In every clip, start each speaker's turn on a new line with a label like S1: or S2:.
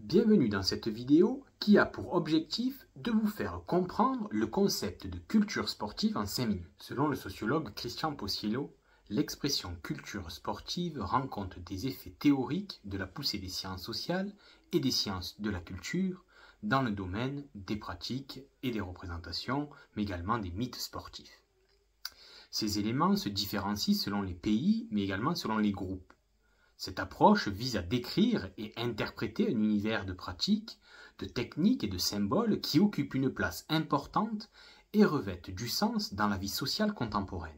S1: Bienvenue dans cette vidéo qui a pour objectif de vous faire comprendre le concept de culture sportive en 5 minutes. Selon le sociologue Christian Posiello, l'expression culture sportive rend compte des effets théoriques de la poussée des sciences sociales et des sciences de la culture dans le domaine des pratiques et des représentations, mais également des mythes sportifs. Ces éléments se différencient selon les pays, mais également selon les groupes. Cette approche vise à décrire et interpréter un univers de pratiques, de techniques et de symboles qui occupent une place importante et revêtent du sens dans la vie sociale contemporaine.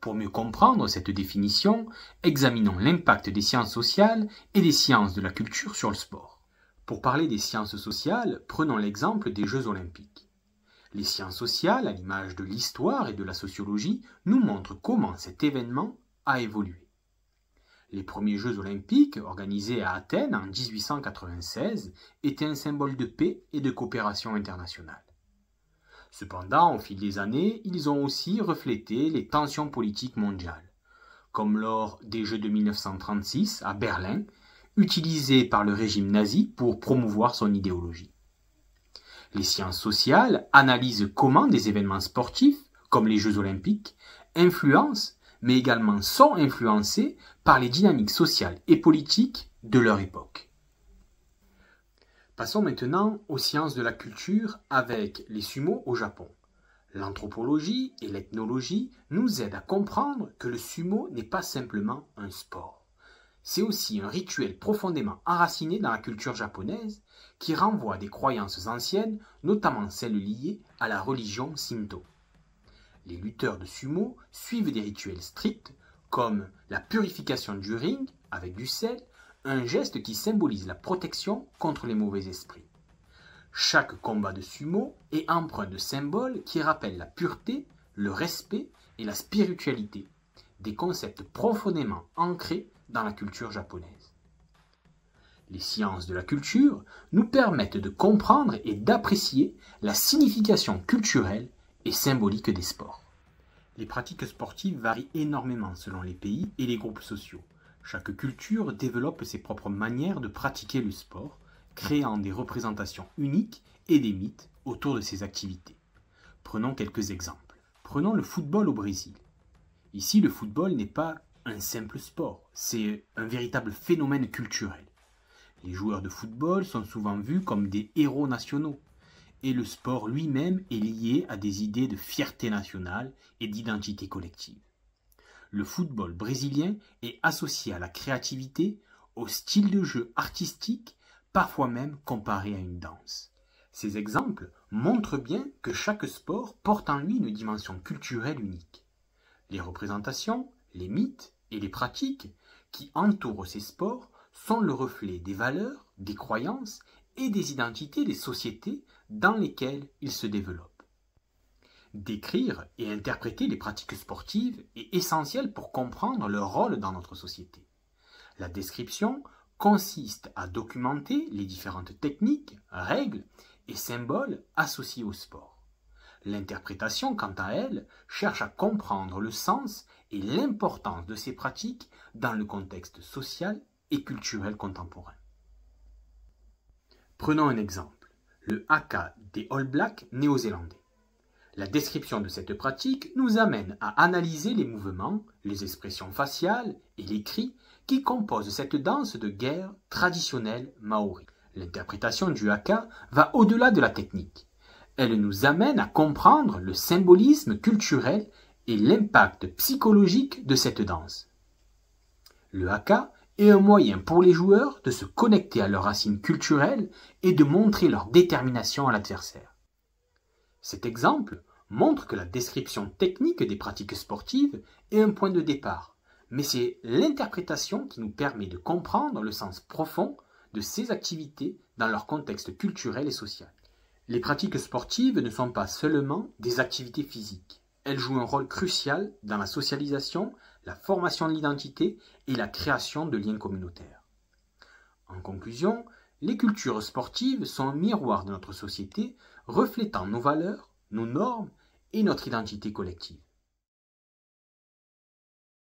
S1: Pour mieux comprendre cette définition, examinons l'impact des sciences sociales et des sciences de la culture sur le sport. Pour parler des sciences sociales, prenons l'exemple des Jeux olympiques. Les sciences sociales, à l'image de l'histoire et de la sociologie, nous montrent comment cet événement a évolué. Les premiers Jeux olympiques, organisés à Athènes en 1896, étaient un symbole de paix et de coopération internationale. Cependant, au fil des années, ils ont aussi reflété les tensions politiques mondiales, comme lors des Jeux de 1936 à Berlin, utilisés par le régime nazi pour promouvoir son idéologie. Les sciences sociales analysent comment des événements sportifs, comme les Jeux olympiques, influencent, mais également sont influencés par les dynamiques sociales et politiques de leur époque. Passons maintenant aux sciences de la culture avec les sumo au Japon. L'anthropologie et l'ethnologie nous aident à comprendre que le sumo n'est pas simplement un sport. C'est aussi un rituel profondément enraciné dans la culture japonaise qui renvoie à des croyances anciennes, notamment celles liées à la religion Shinto. Les lutteurs de sumo suivent des rituels stricts comme la purification du ring avec du sel, un geste qui symbolise la protection contre les mauvais esprits. Chaque combat de sumo est empreint de symboles qui rappellent la pureté, le respect et la spiritualité, des concepts profondément ancrés dans la culture japonaise. Les sciences de la culture nous permettent de comprendre et d'apprécier la signification culturelle et symbolique des sports. Les pratiques sportives varient énormément selon les pays et les groupes sociaux. Chaque culture développe ses propres manières de pratiquer le sport, créant des représentations uniques et des mythes autour de ces activités. Prenons quelques exemples. Prenons le football au Brésil. Ici, le football n'est pas un simple sport, c'est un véritable phénomène culturel. Les joueurs de football sont souvent vus comme des héros nationaux, et le sport lui-même est lié à des idées de fierté nationale et d'identité collective. Le football brésilien est associé à la créativité, au style de jeu artistique, parfois même comparé à une danse. Ces exemples montrent bien que chaque sport porte en lui une dimension culturelle unique. Les représentations, les mythes et les pratiques qui entourent ces sports sont le reflet des valeurs, des croyances et des identités des sociétés dans lesquelles ils se développent. Décrire et interpréter les pratiques sportives est essentiel pour comprendre leur rôle dans notre société. La description consiste à documenter les différentes techniques, règles et symboles associés au sport. L'interprétation, quant à elle, cherche à comprendre le sens et l'importance de ces pratiques dans le contexte social et culturel contemporain. Prenons un exemple, le haka des All Blacks néo-zélandais. La description de cette pratique nous amène à analyser les mouvements, les expressions faciales et les cris qui composent cette danse de guerre traditionnelle maori. L'interprétation du haka va au-delà de la technique. Elle nous amène à comprendre le symbolisme culturel et l'impact psychologique de cette danse. Le haka est un moyen pour les joueurs de se connecter à leurs racines culturelles et de montrer leur détermination à l'adversaire. Cet exemple montre que la description technique des pratiques sportives est un point de départ, mais c'est l'interprétation qui nous permet de comprendre le sens profond de ces activités dans leur contexte culturel et social. Les pratiques sportives ne sont pas seulement des activités physiques. Elles jouent un rôle crucial dans la socialisation, la formation de l'identité et la création de liens communautaires. En conclusion, les cultures sportives sont un miroir de notre société, reflétant nos valeurs, nos normes et notre identité collective.